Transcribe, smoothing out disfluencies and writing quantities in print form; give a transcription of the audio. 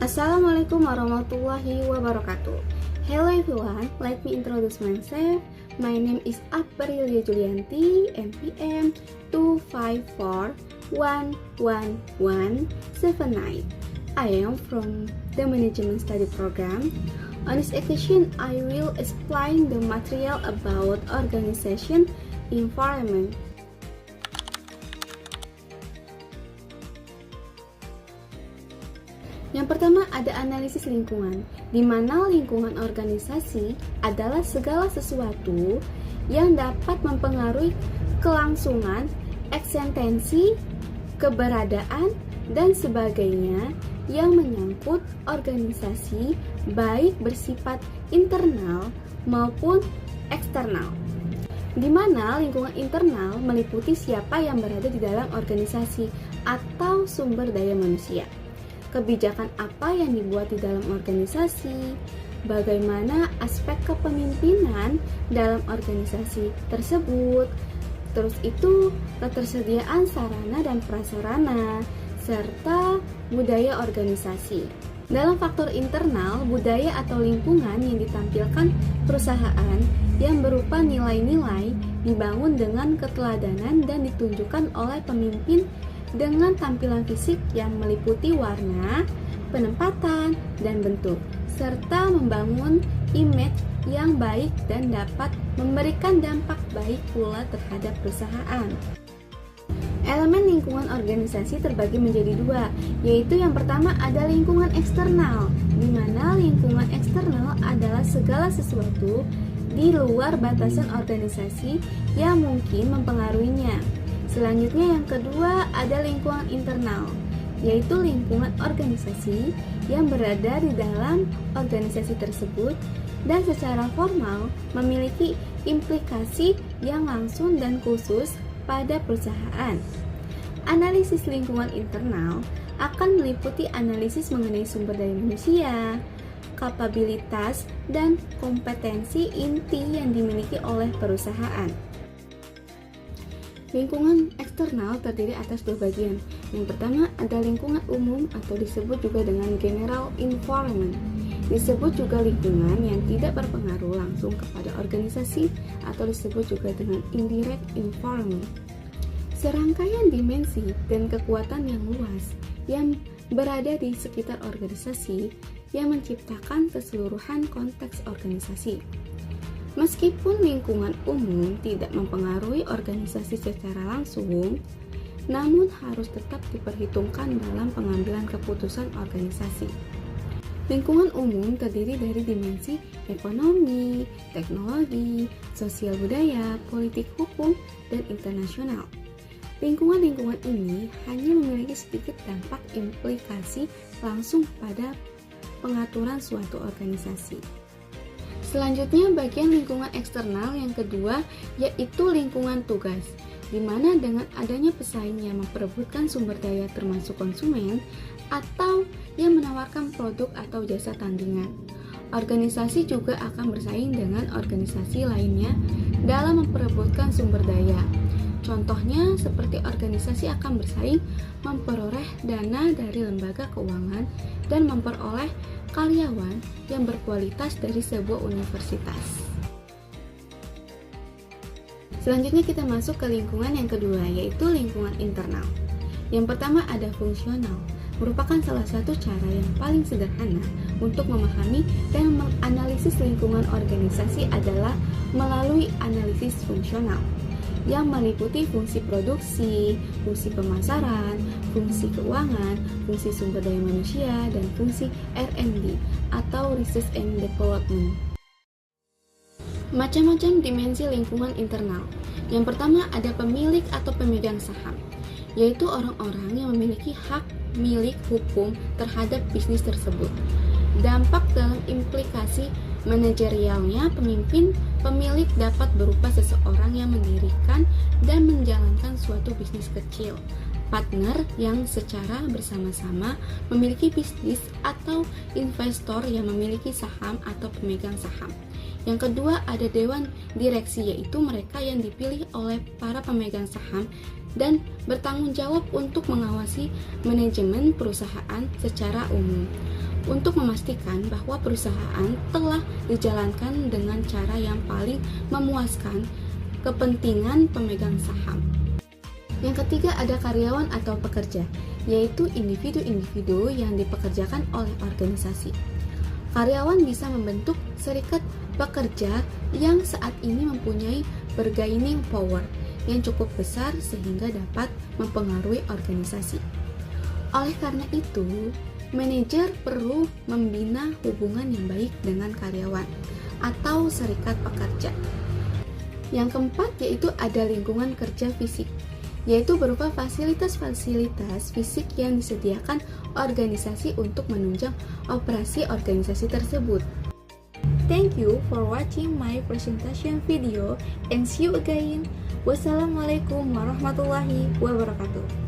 Assalamualaikum warahmatullahi wabarakatuh. Hello everyone, let me introduce myself. My name is Aprilia Julianti, NPM 254111179. I am from the Management Study Program. On this occasion, I will explain the material about organization environment. Yang pertama ada analisis lingkungan, di mana lingkungan organisasi adalah segala sesuatu yang dapat mempengaruhi kelangsungan, eksistensi, keberadaan, dan sebagainya yang menyangkut organisasi baik bersifat internal maupun eksternal. Di mana lingkungan internal meliputi siapa yang berada di dalam organisasi atau sumber daya manusia. Kebijakan apa yang dibuat di dalam organisasi, bagaimana aspek kepemimpinan dalam organisasi tersebut, terus itu ketersediaan sarana dan prasarana, serta budaya organisasi. Dalam faktor internal, budaya atau lingkungan yang ditampilkan perusahaan yang berupa nilai-nilai dibangun dengan keteladanan dan ditunjukkan oleh pemimpin dengan tampilan fisik yang meliputi warna, penempatan, dan bentuk, serta membangun image yang baik dan dapat memberikan dampak baik pula terhadap perusahaan. Elemen lingkungan organisasi terbagi menjadi dua, yaitu yang pertama ada lingkungan eksternal, di mana lingkungan eksternal adalah segala sesuatu di luar batasan organisasi yang mungkin mempengaruhinya. Selanjutnya yang kedua ada lingkungan internal, yaitu lingkungan organisasi yang berada di dalam organisasi tersebut dan secara formal memiliki implikasi yang langsung dan khusus pada perusahaan. Analisis lingkungan internal akan meliputi analisis mengenai sumber daya manusia, kapabilitas, dan kompetensi inti yang dimiliki oleh perusahaan. Lingkungan eksternal terdiri atas dua bagian. Yang pertama ada lingkungan umum atau disebut juga dengan general environment. Disebut juga lingkungan yang tidak berpengaruh langsung kepada organisasi atau disebut juga dengan indirect environment. Serangkaian dimensi dan kekuatan yang luas yang berada di sekitar organisasi yang menciptakan keseluruhan konteks organisasi. Meskipun lingkungan umum tidak mempengaruhi organisasi secara langsung, namun harus tetap diperhitungkan dalam pengambilan keputusan organisasi. Lingkungan umum terdiri dari dimensi ekonomi, teknologi, sosial budaya, politik hukum, dan internasional. Lingkungan-lingkungan ini hanya memiliki sedikit dampak implikasi langsung pada pengaturan suatu organisasi. Selanjutnya bagian lingkungan eksternal yang kedua yaitu lingkungan tugas, di mana dengan adanya pesaing yang memperebutkan sumber daya termasuk konsumen atau yang menawarkan produk atau jasa tandingan. Organisasi juga akan bersaing dengan organisasi lainnya dalam memperebutkan sumber daya. Contohnya seperti organisasi akan bersaing memperoleh dana dari lembaga keuangan dan memperoleh karyawan yang berkualitas dari sebuah universitas. Selanjutnya kita masuk ke lingkungan yang kedua, yaitu lingkungan internal. Yang pertama ada fungsional, merupakan salah satu cara yang paling sederhana untuk memahami dan menganalisis lingkungan organisasi adalah melalui analisis fungsional yang meliputi fungsi produksi, fungsi pemasaran, fungsi keuangan, fungsi sumber daya manusia, dan fungsi R&D atau Research and Development. Macam-macam dimensi lingkungan internal. Yang pertama ada pemilik atau pemegang saham, yaitu orang-orang yang memiliki hak milik hukum terhadap bisnis tersebut. Dampak dalam implikasi manajerialnya pemilik dapat berupa seseorang yang mendirikan dan menjalankan suatu bisnis kecil, partner yang secara bersama-sama memiliki bisnis, atau investor yang memiliki saham atau pemegang saham Yang kedua ada dewan direksi, yaitu mereka yang dipilih oleh para pemegang saham dan bertanggung jawab untuk mengawasi manajemen perusahaan secara umum untuk memastikan bahwa perusahaan telah dijalankan dengan cara yang paling memuaskan kepentingan pemegang saham. Yang ketiga ada karyawan atau pekerja, yaitu individu-individu yang dipekerjakan oleh organisasi. Karyawan bisa membentuk serikat pekerja yang saat ini mempunyai bargaining power yang cukup besar sehingga dapat mempengaruhi organisasi. Oleh karena itu, manajer perlu membina hubungan yang baik dengan karyawan atau serikat pekerja. Yang keempat yaitu ada lingkungan kerja fisik, yaitu berupa fasilitas-fasilitas fisik yang disediakan organisasi untuk menunjang operasi organisasi tersebut. Thank you for watching my presentation video and see you again. Wassalamualaikum warahmatullahi wabarakatuh.